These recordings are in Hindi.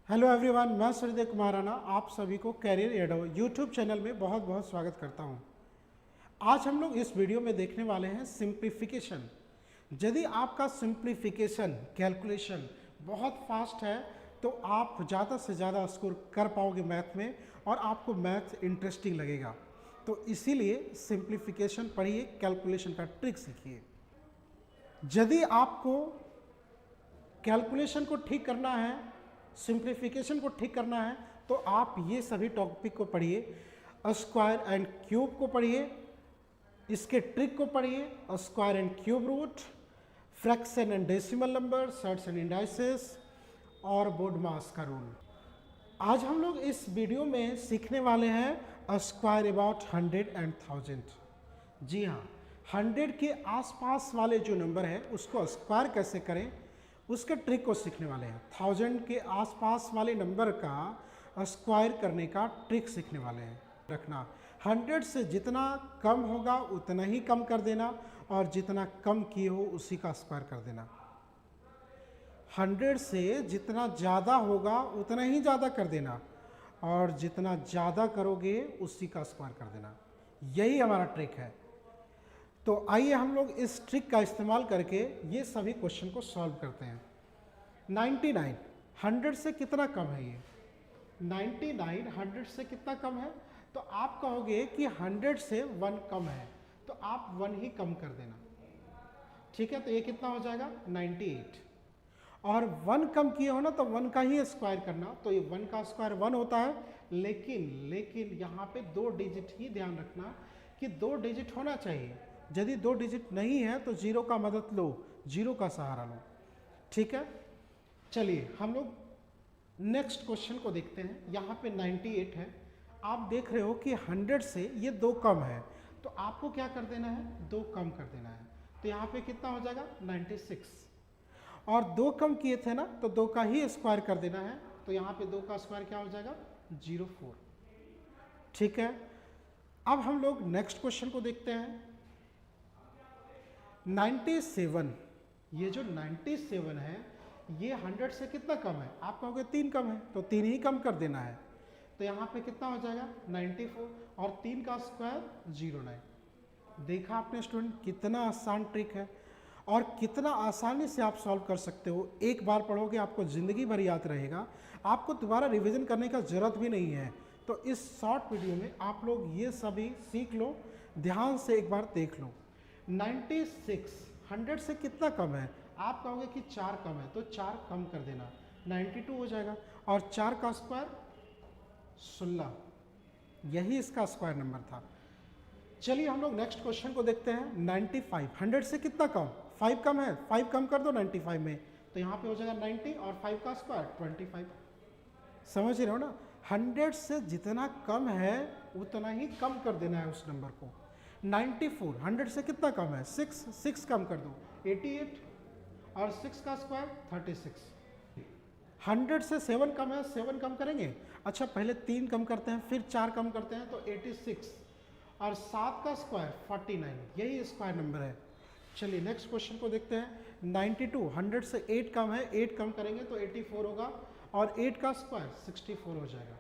हेलो एवरीवन, मैं सूर्यदेव कुमार राणा आप सभी को कैरियर एडो यूट्यूब चैनल में बहुत बहुत स्वागत करता हूं। आज हम लोग इस वीडियो में देखने वाले हैं सिंप्लीफिकेशन। यदि आपका सिंप्लीफिकेशन कैलकुलेशन बहुत फास्ट है तो आप ज़्यादा से ज़्यादा स्कोर कर पाओगे मैथ में और आपको मैथ इंटरेस्टिंग लगेगा। तो इसीलिए सिंप्लीफिकेशन पढ़िए, कैलकुलेशन का ट्रिक सीखिए। यदि आपको कैलकुलेशन को ठीक करना है, सिंप्लीफिकेशन को ठीक करना है, तो आप ये सभी टॉपिक को पढ़िए। स्क्वायर एंड क्यूब को पढ़िए, इसके ट्रिक को पढ़िए, square and cube root, fraction and decimal number, surds and indices और बोडमास का रूल। आज हम लोग इस वीडियो में सीखने वाले हैं स्क्वायर अबाउट 100 एंड 1000। जी हाँ, 100 के आसपास वाले जो नंबर है उसको स्क्वायर कैसे करें उसके ट्रिक को सीखने वाले हैं। 1000 के आसपास वाले नंबर का स्क्वायर करने का ट्रिक सीखने वाले हैं। रखना 100 से जितना कम होगा उतना ही कम कर देना और जितना कम किए हो उसी का स्क्वायर कर देना। 100 से जितना ज़्यादा होगा उतना ही ज़्यादा कर देना और जितना ज़्यादा करोगे उसी का स्क्वायर कर देना। यही हमारा ट्रिक है। तो आइए हम लोग इस ट्रिक का इस्तेमाल करके ये सभी क्वेश्चन को सॉल्व करते हैं। 99 100 से कितना कम है ये? 99 100 से कितना कम है? तो आप कहोगे कि 100 से 1 कम है, तो आप 1 ही कम कर देना। ठीक है, तो ये कितना हो जाएगा? 98। और 1 कम किए हो ना तो 1 का ही स्क्वायर करना, तो ये 1 का स्क्वायर 1 होता है। लेकिन यहाँ पे 2 डिजिट ही ध्यान रखना कि 2 डिजिट होना चाहिए। यदि 2 डिजिट नहीं है तो 0 का मदद लो, 0 का सहारा लो। ठीक है, चलिए हम लोग नेक्स्ट क्वेश्चन को देखते हैं। यहाँ पे 98 है, आप देख रहे हो कि 100 से ये 2 कम है, तो आपको क्या कर देना है? 2 कम कर देना है। तो यहाँ पे कितना हो जाएगा? 96। और 2 कम किए थे ना, तो 2 का ही स्क्वायर कर देना है। तो यहाँ पे 2 का स्क्वायर क्या हो जाएगा? 04। ठीक है, अब हम लोग नेक्स्ट क्वेश्चन को देखते हैं। 97, ये जो 97 है ये 100 से कितना कम है? आप कहोगे 3 कम है, तो 3 ही कम कर देना है। तो यहाँ पे कितना हो जाएगा? 94 और 3 का स्क्वायर 09। देखा आपने स्टूडेंट, कितना आसान ट्रिक है और कितना आसानी से आप सॉल्व कर सकते हो। एक बार पढ़ोगे आपको ज़िंदगी भर याद रहेगा, आपको दोबारा रिवीजन करने का ज़रूरत भी नहीं है। तो इस शॉर्ट वीडियो में आप लोग ये सभी सीख लो, ध्यान से एक बार देख लो। 96 100 से कितना कम है? आप कहोगे कि 4 कम है, तो 4 कम कर देना, 92 हो जाएगा। और 4 का स्क्वायर 16, यही इसका स्क्वायर नंबर था। चलिए हम लोग नेक्स्ट क्वेश्चन को देखते हैं। 95 100 से कितना कम? 5 कम है, 5 कम कर दो 95 में, तो यहाँ पे हो जाएगा 90 और 5 का स्क्वायर 25। समझ रहे हो ना? 100 से जितना कम है उतना ही कम कर देना है उस नंबर को। 94 100 से कितना कम है? 6 कम कर दो 88 और 6 का स्क्वायर 36। 100 से 7 कम है, 7 कम करेंगे। अच्छा, पहले 3 कम करते हैं, फिर 4 कम करते हैं, तो 86 और 7 का स्क्वायर 49, यही स्क्वायर नंबर है। चलिए नेक्स्ट क्वेश्चन को देखते हैं। 92 100 से 8 कम है, 8 कम करेंगे तो 84 होगा और 8 का स्क्वायर 64 हो जाएगा,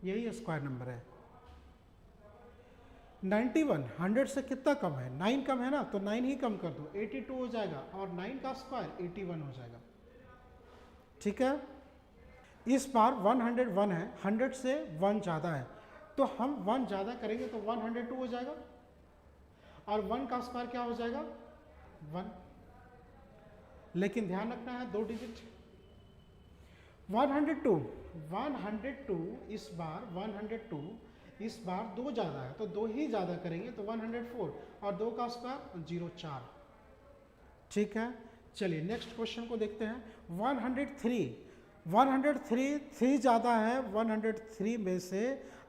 यही स्क्वायर नंबर है। 91 100 से कितना कम है? 9 कम है ना, तो 9 ही कम कर दो, 82 हो जाएगा और 9 का स्क्वायर 81 हो जाएगा। ठीक है, इस बार 101 है, 100 से 1 ज़्यादा है, तो हम 1 ज़्यादा करेंगे तो 102 हो जाएगा और 1 का स्क्वायर क्या हो जाएगा? 1। लेकिन ध्यान रखना है 2 डिजिट। 102 इस बार 102 इस बार 2 ज़्यादा है, तो 2 ही ज़्यादा करेंगे तो 104 और 2 का स्क्वायर 04। ठीक है, चलिए नेक्स्ट क्वेश्चन को देखते हैं। 103 3 ज़्यादा है, 103 में से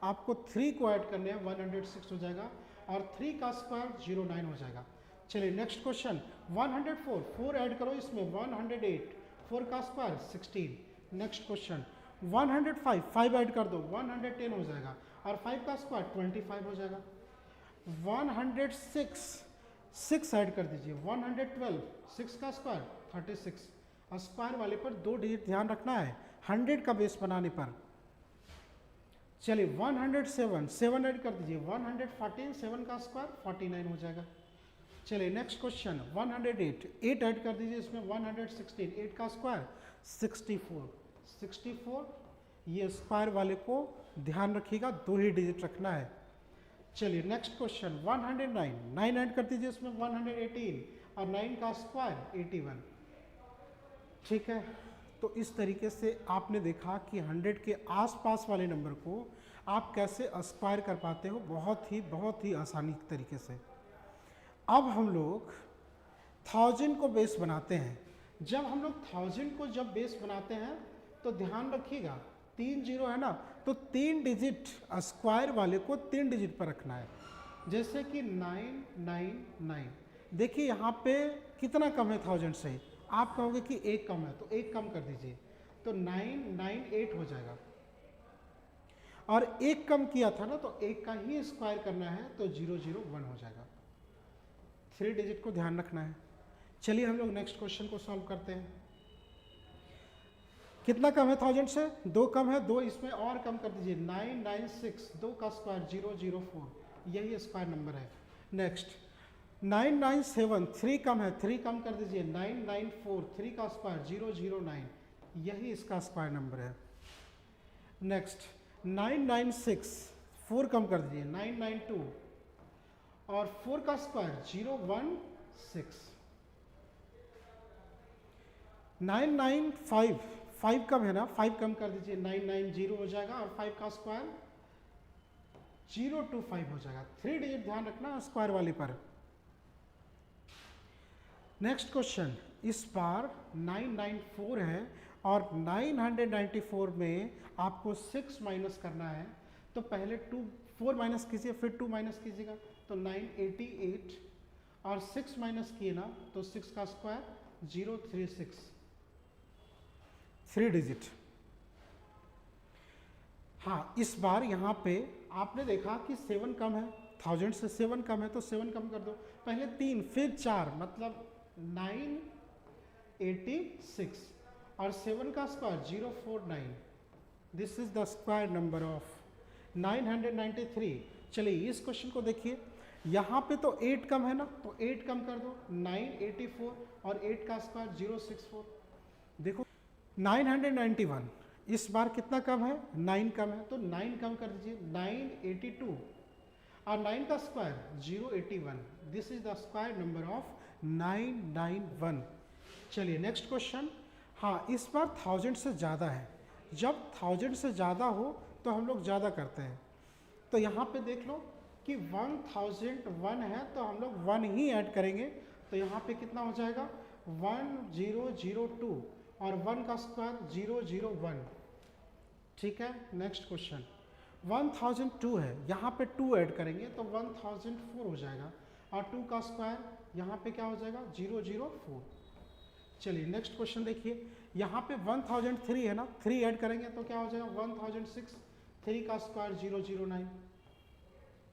आपको 3 को ऐड करने हैं, 106 हो जाएगा और 3 का स्क्वायर 09 हो जाएगा। चलिए नेक्स्ट क्वेश्चन। 104 4 ऐड करो इसमें, 108 4 का स्क्वायर 16। नेक्स्ट क्वेश्चन 105 5 ऐड कर दो, 110 हो जाएगा और 5 का स्क्वायर 25 हो जाएगा। 106 6 ऐड कर दीजिए, 112 6 का स्क्वायर 36। स्क्वायर वाले पर 2 डिजिट ध्यान रखना है, 100 का बेस बनाने पर। चलिए 107, 7 ऐड कर दीजिए, 114, 7 का स्क्वायर 49 हो जाएगा। चलिए नेक्स्ट क्वेश्चन 108, 8 ऐड कर दीजिए इसमें, 116, 8 का स्क्वायर 64, 64। ये स्क्वायर वाले को ध्यान रखिएगा, 2 ही डिजिट रखना है। चलिए नेक्स्ट क्वेश्चन 109, 9 ऐड कर दीजिए इसमें, 118 और 9 का स्क्वायर 81। ठीक है, तो इस तरीके से आपने देखा कि 100 के आसपास वाले नंबर को आप कैसे स्क्वायर कर पाते हो, बहुत ही आसानी तरीके से। अब हम लोग 1000 को बेस बनाते हैं। जब हम लोग 1000 को जब बेस बनाते हैं तो ध्यान रखिएगा 3 जीरो है ना, तो 3 डिजिट स्क्वायर वाले को 3 डिजिट पर रखना है। जैसे कि 999, देखिए यहाँ पे कितना कम है 1000 से, आप कहोगे कि 1 कम है, तो 1 कम कर दीजिए, तो 998 हो जाएगा। और 1 कम किया था ना, तो 1 का ही स्क्वायर करना है, तो 001 हो जाएगा। 3 डिजिट को ध्यान रखना है। चलिए हम लोग नेक्स्ट क्वेश्चन को सॉल्व करते हैं। कितना कम है 1000 से, 2 कम है, 2 इसमें और कम कर दीजिए, 996, 2 का स्क्वायर 004, यही स्क्वायर नंबर है। नेक्स्ट 997, 3 कम है, 3 कम कर दीजिए, 994, 3 का स्क्वायर 009, यही इसका स्क्वायर नंबर है। नेक्स्ट 996, 4 कम कर दीजिए, 992 और 4 का स्क्वायर 016। 995, 5 कम है ना, 5 कम कर दीजिए, 990 हो जाएगा और 5 का स्क्वायर 025 हो जाएगा। 3 डिजिट ध्यान रखना स्क्वायर वाले पर। नेक्स्ट क्वेश्चन, इस बार 994 है और 994 में आपको 6 माइनस करना है, तो पहले 4 माइनस कीजिए, फिर 2 माइनस कीजिएगा, तो 988 और 6 माइनस किए ना, तो 6 का स्क्वायर 036, 3 डिजिट। हाँ, इस बार यहाँ पे आपने देखा कि 7 कम है, 1000 से 7 कम है, तो 7 कम कर दो, पहले 3 फिर 4, मतलब 986 और 7 का square 049। This is the square number of 993। चलिए इस क्वेश्चन को देखिए, यहाँ पे तो 8 कम है ना, तो 8 कम कर दो, 984 और 8 का स्क्वायर 064। देखो 991, इस बार कितना कम है, 9 कम है, तो 9 कम कर दीजिए, 982 और 9 का square 081। This is the square number of 991। चलिए नेक्स्ट क्वेश्चन। हाँ, इस बार 1000 से ज़्यादा है। जब 1000 से ज़्यादा हो तो हम लोग ज़्यादा करते हैं, तो यहाँ पे देख लो कि 1001 है, तो हम लोग 1 ही ऐड करेंगे, तो यहाँ पे कितना हो जाएगा 1002 और 1 का स्क्वायर 001। ठीक है, नेक्स्ट क्वेश्चन 1002 है, यहाँ पे 2 ऐड करेंगे तो 1004 हो जाएगा और 2 का स्क्वायर यहाँ पे क्या हो जाएगा 004। चलिए नेक्स्ट क्वेश्चन देखिए, यहाँ पे 1003 है ना, 3 ऐड करेंगे तो क्या हो जाएगा 1006, 3 का स्क्वायर 009।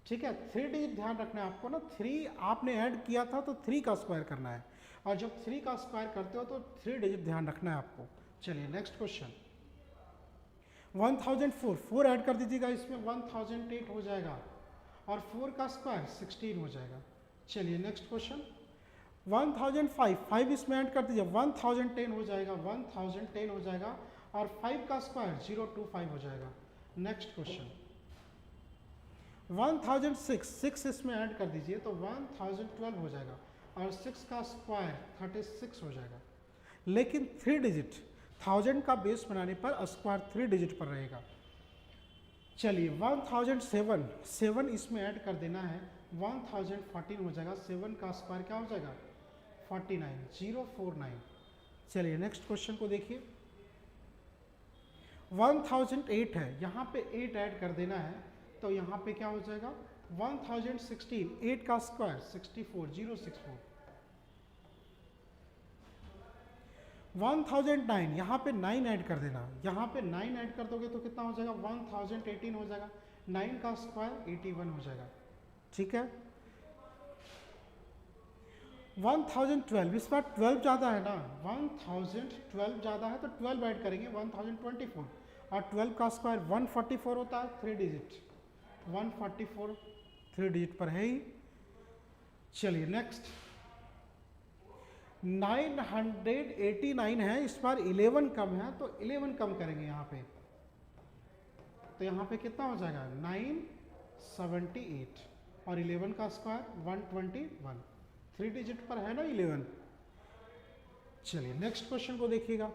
ठीक है, 3 डिजिट ध्यान रखना है आपको ना, 3 आपने ऐड किया था तो 3 का स्क्वायर करना है, और जब 3 का स्क्वायर करते हो तो 3 डिजिट ध्यान रखना है आपको। चलिए नेक्स्ट क्वेश्चन 1004, 4 ऐड कर दीजिएगा इसमें, 1008 हो जाएगा और 4 का स्क्वायर 16 हो जाएगा। चलिए नेक्स्ट क्वेश्चन 1005, 5 इसमें ऐड कर दीजिए, 1010 हो जाएगा, 1010 हो जाएगा और 5 का स्क्वायर 025 हो जाएगा। नेक्स्ट क्वेश्चन 1006, 6 इसमें ऐड कर दीजिए तो 1012 हो जाएगा और 6 का स्क्वायर 36 हो जाएगा। लेकिन 3 डिजिट 1000 का बेस बनाने पर स्क्वायर 3 डिजिट पर रहेगा। चलिए 1007, 7 इसमें ऐड कर देना है, 1014 हो जाएगा, 7 का स्क्वायर क्या हो जाएगा 49, 049। चलिए नेक्स्ट क्वेश्चन को देखिए, 1008 है, यहाँ पे 8 ऐड कर देना है, तो यहाँ पे क्या हो जाएगा 1016, 8 का स्क्वायर 64, 064। 1009, यहाँ पे 9 ऐड कर देना, यहाँ पे 9 ऐड कर दोगे तो कितना हो जाएगा 1018 हो जाएगा, 9 का स्क्वायर 81 हो जाएगा। ठीक है, 1012, इस बार 12 ज़्यादा है ना, 1012 ज़्यादा है तो 12 ऐड करेंगे, 1024, और 12 का स्क्वायर 144 होता है, 3 डिजिट, 144 3 डिजिट पर है ही। चलिए नेक्स्ट 989 है, इस बार 11 कम है तो 11 कम करेंगे यहाँ पे, तो यहाँ पे कितना हो जाएगा 978, और 11 का स्क्वायर 121, 3 डिजिट पर है ना 11। चलिए नेक्स्ट क्वेश्चन को देखिएगा,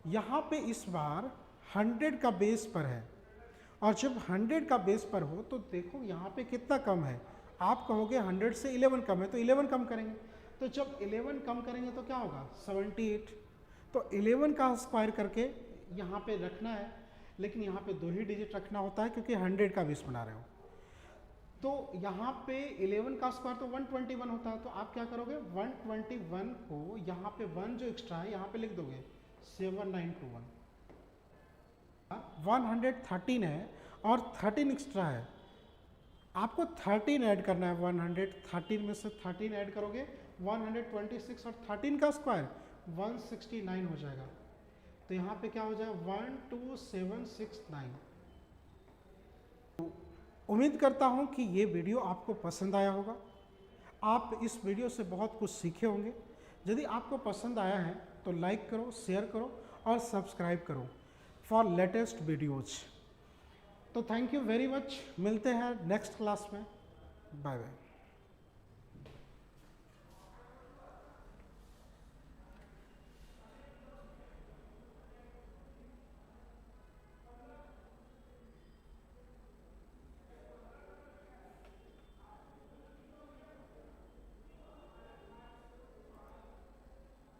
यहाँ पे इस बार 100 का बेस पर है, और जब 100 का बेस पर हो तो देखो यहाँ पे कितना कम है, आप कहोगे 100 से 11 कम है तो 11 कम करेंगे, तो जब 11 कम करेंगे तो क्या होगा 78, तो 11 का स्क्वायर करके यहाँ पे रखना है, लेकिन यहाँ पे 2 ही डिजिट रखना होता है क्योंकि 100 का बेस बना रहे हो। तो यहाँ पे 11 का स्क्वायर तो 121 होता है, तो आप क्या करोगे 121 को यहाँ पे 1 जो एक्स्ट्रा है यहाँ पे लिख दोगे 7921, 113 है और 13 एक्स्ट्रा है, आपको 13 ऐड करना है, 113 में से 13 ऐड करोगे 126, और 13 का स्क्वायर 169 हो जाएगा, तो यहाँ पे क्या हो जाएगा 12769। उम्मीद करता हूँ कि ये वीडियो आपको पसंद आया होगा, आप इस वीडियो से बहुत कुछ सीखे होंगे। यदि आपको पसंद आया है तो लाइक करो, शेयर करो और सब्सक्राइब करो फॉर लेटेस्ट वीडियोज। तो थैंक यू वेरी मच, मिलते हैं नेक्स्ट क्लास में, बाय बाय।